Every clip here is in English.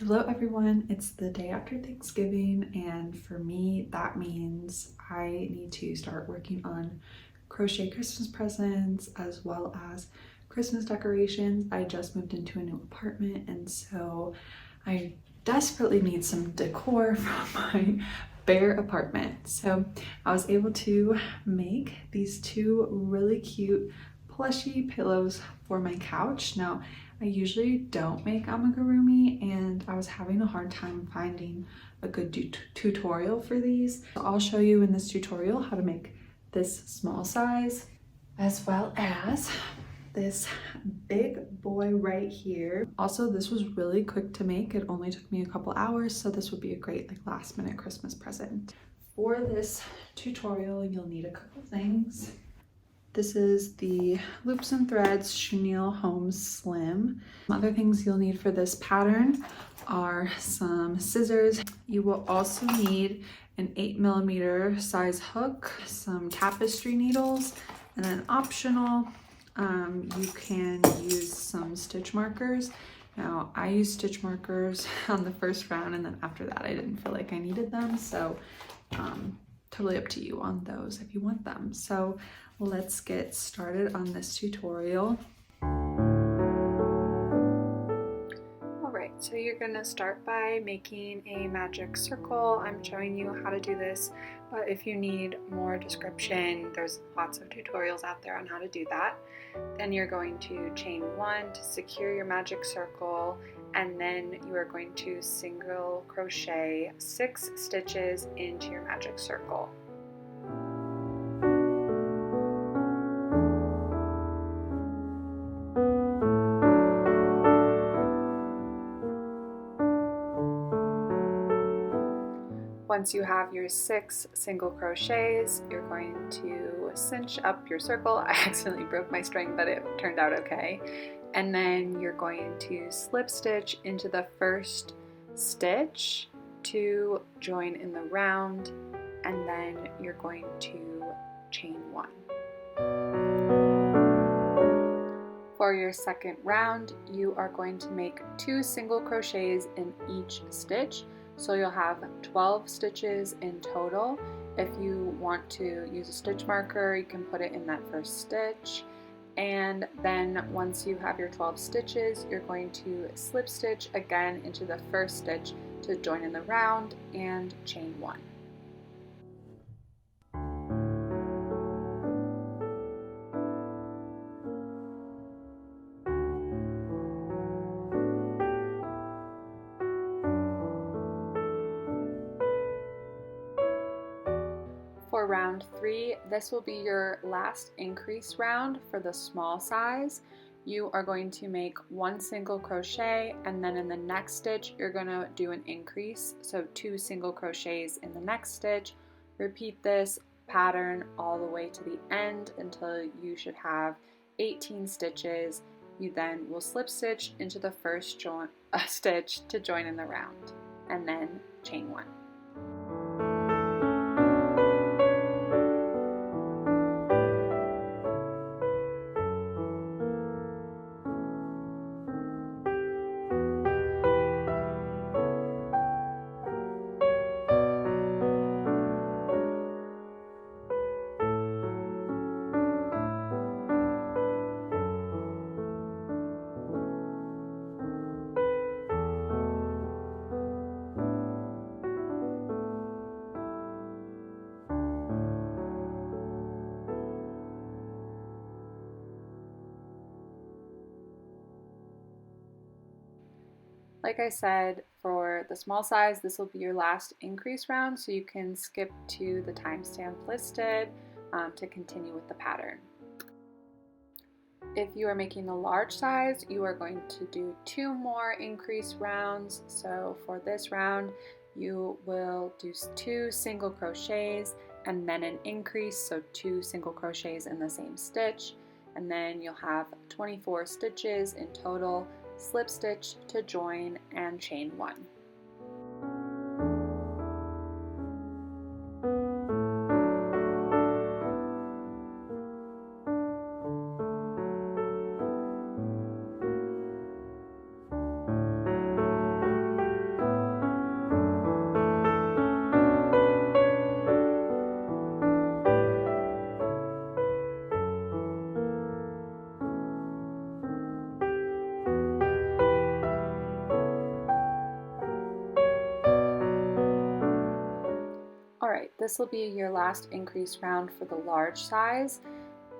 Hello everyone, it's the day after Thanksgiving and for me that means I need to start working on crochet Christmas presents as well as Christmas decorations. I just moved into a new apartment and so I desperately need some decor from my bare apartment. So I was able to make these two really cute plushy pillows for my couch. Now I usually don't make amigurumi and I was having a hard time finding a good tutorial for these. So I'll show you in this tutorial how to make this small size as well as this big boy right here. Also, this was really quick to make. It only took me a couple hours, so this would be a great last minute Christmas present. For this tutorial, you'll need a couple things. This is the Loops and Threads Chenille Home Slim. Some other things you'll need for this pattern are some scissors. You will also need an 8mm size hook, some tapestry needles, and then optional, you can use some stitch markers. Now, I used stitch markers on the first round, and then after that, I didn't feel like I needed them. So totally up to you on those if you want them. So let's get started on this tutorial. Alright, so you're going to start by making a magic circle. I'm showing you how to do this, but if you need more description, there's lots of tutorials out there on how to do that. Then you're going to chain 1 to secure your magic circle, and then you are going to single crochet 6 stitches into your magic circle. Once you have your 6 single crochets, you're going to cinch up your circle. I accidentally broke my string, but it turned out okay. And then you're going to slip stitch into the first stitch to join in the round, and then you're going to chain 1. For your second round, you are going to make 2 single crochets in each stitch. So you'll have 12 stitches in total. If you want to use a stitch marker, you can put it in that first stitch. And then once you have your 12 stitches, you're going to slip stitch again into the first stitch to join in the round and chain 1. For round 3, this will be your last increase round for the small size. You are going to make 1 single crochet, and then in the next stitch you're going to do an increase, so 2 single crochets in the next stitch. Repeat this pattern all the way to the end until you should have 18 stitches. You then will slip stitch into the first stitch to join in the round, and then chain 1. Like I said, for the small size, this will be your last increase round, so you can skip to the timestamp listed to continue with the pattern. If you are making the large size, you are going to do 2 more increase rounds. So for this round, you will do 2 single crochets and then an increase, so 2 single crochets in the same stitch, and then you'll have 24 stitches in total. Slip stitch to join and chain 1. this will be your last increase round for the large size.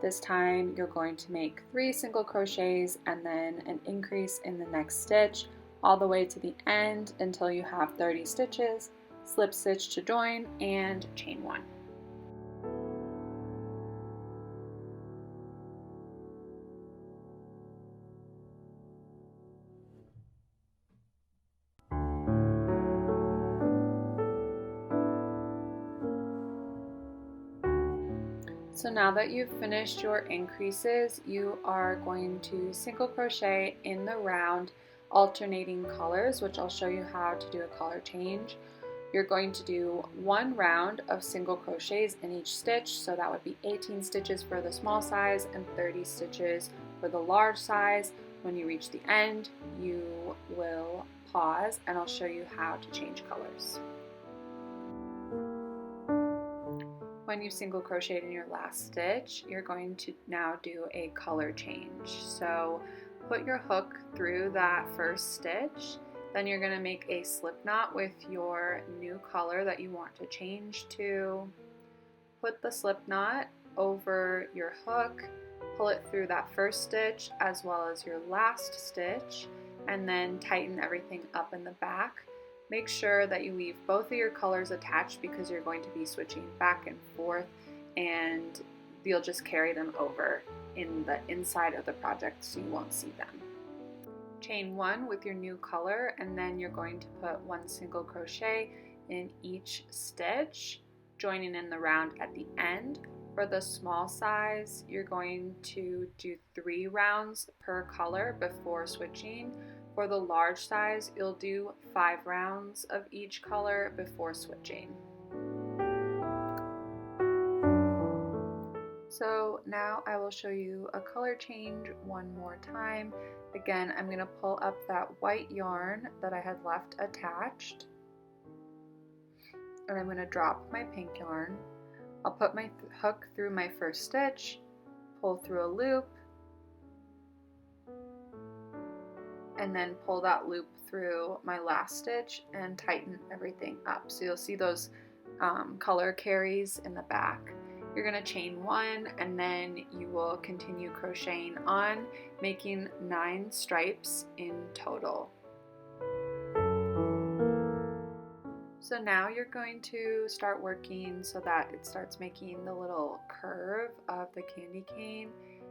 This time you're going to make 3 single crochets and then an increase in the next stitch all the way to the end until you have 30 stitches, slip stitch to join, and chain 1. So now that you've finished your increases, you are going to single crochet in the round, alternating colors, which I'll show you how to do a color change. You're going to do 1 round of single crochets in each stitch, so that would be 18 stitches for the small size and 30 stitches for the large size. When you reach the end, you will pause and I'll show you how to change colors. When you single crocheted in your last stitch, you're going to now do a color change. So put your hook through that first stitch, then you're going to make a slip knot with your new color that you want to change to. Put the slip knot over your hook, pull it through that first stitch as well as your last stitch, and then tighten everything up in the back. Make sure that you leave both of your colors attached because you're going to be switching back and forth, and you'll just carry them over in the inside of the project so you won't see them. Chain 1 with your new color, and then you're going to put 1 single crochet in each stitch, joining in the round at the end. For the small size, you're going to do 3 rounds per color before switching. For the large size, you'll do 5 rounds of each color before switching. So now I will show you a color change one more time. Again, I'm going to pull up that white yarn that I had left attached, and I'm going to drop my pink yarn. I'll put my hook through my first stitch, pull through a loop, and then pull that loop through my last stitch and tighten everything up. So you'll see those color carries in the back. You're going to chain 1 and then you will continue crocheting on, making 9 stripes in total. So now you're going to start working so that it starts making the little curve of the candy cane,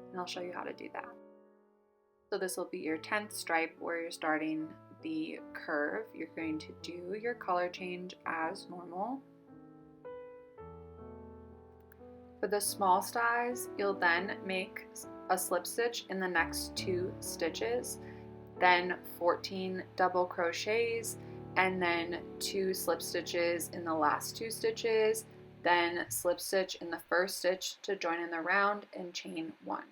and I'll show you how to do that. So this will be your 10th stripe where you're starting the curve. You're going to do your color change as normal. For the small size, you'll then make a slip stitch in the next 2 stitches, then 14 double crochets, and then 2 slip stitches in the last 2 stitches, then slip stitch in the first stitch to join in the round and chain 1.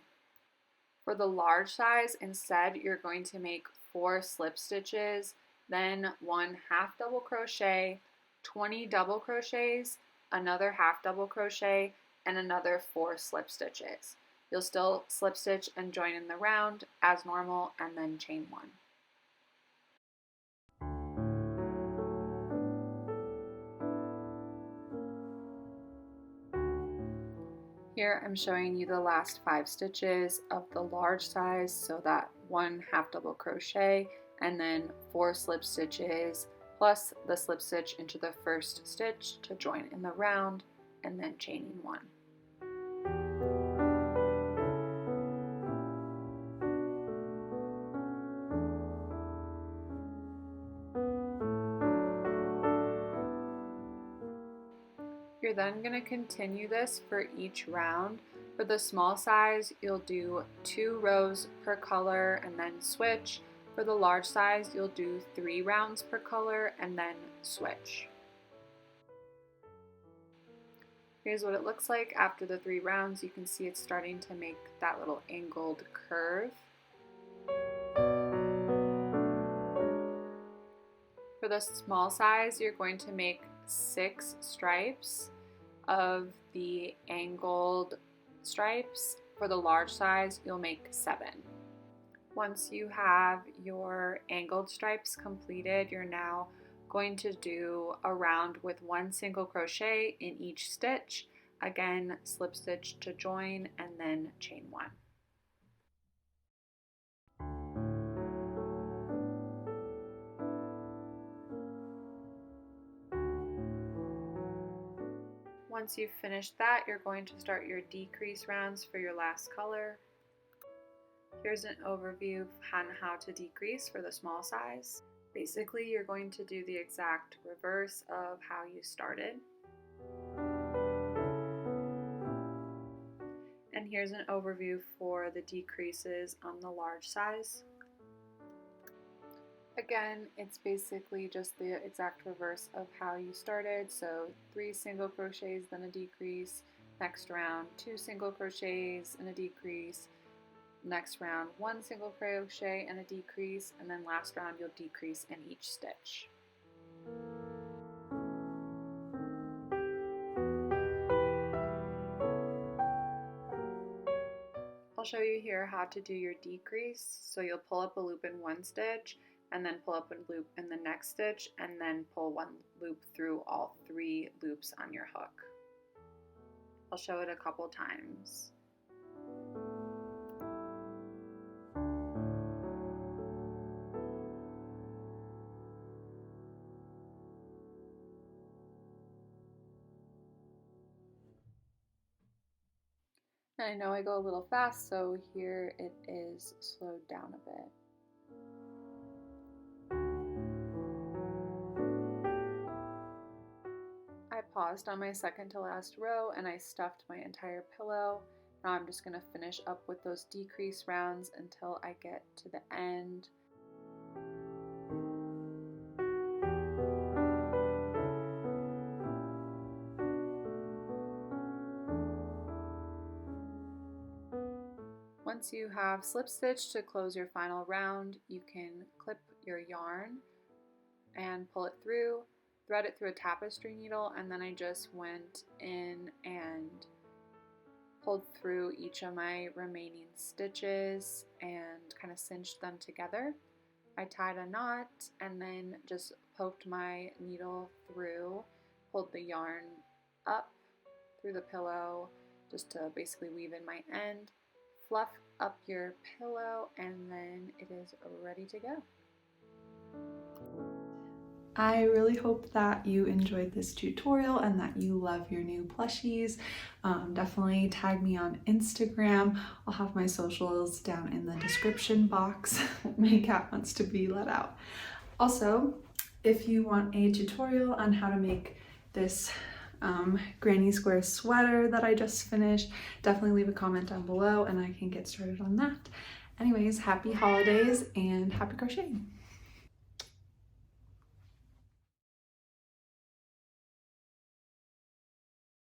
For the large size, instead, you're going to make 4 slip stitches, then 1 half double crochet, 20 double crochets, another half double crochet, and another 4 slip stitches. You'll still slip stitch and join in the round as normal and then chain 1. Here I'm showing you the last 5 stitches of the large size, so that 1 half double crochet and then 4 slip stitches plus the slip stitch into the first stitch to join in the round and then chaining 1. You're then going to continue this for each round. For the small size, you'll do 2 rows per color and then switch. For the large size, you'll do 3 rounds per color and then switch. Here's what it looks like after the 3 rounds. You can see it's starting to make that little angled curve. For the small size, you're going to make 6 stripes of the angled stripes. For the large size, you'll make 7. Once you have your angled stripes completed, you're now going to do a round with 1 single crochet in each stitch. Again, slip stitch to join and then chain 1. Once you've finished that, you're going to start your decrease rounds for your last color. Here's an overview on how to decrease for the small size. Basically, you're going to do the exact reverse of how you started. And here's an overview for the decreases on the large size. Again, it's basically just the exact reverse of how you started. So 3 single crochets, then a decrease. Next round, 2 single crochets and a decrease. Next round, 1 single crochet and a decrease. And then last round, you'll decrease in each stitch. I'll show you here how to do your decrease. So you'll pull up a loop in one stitch, and then pull up a loop in the next stitch, and then pull 1 loop through all 3 loops on your hook. I'll show it a couple times. And I know I go a little fast, so here it is slowed down a bit. I paused on my second to last row and I stuffed my entire pillow. Now I'm just going to finish up with those decrease rounds until I get to the end. Once you have slip stitch to close your final round, you can clip your yarn and pull it through, thread it through a tapestry needle, and then I just went in and pulled through each of my remaining stitches and kind of cinched them together. I tied a knot and then just poked my needle through, pulled the yarn up through the pillow just to basically weave in my end, fluff up your pillow, and then it is ready to go. I really hope that you enjoyed this tutorial and that you love your new plushies. Definitely tag me on Instagram. I'll have my socials down in the description box. My cat wants to be let out. Also, if you want a tutorial on how to make this granny square sweater that I just finished, definitely leave a comment down below and I can get started on that. Anyways, happy holidays and happy crocheting!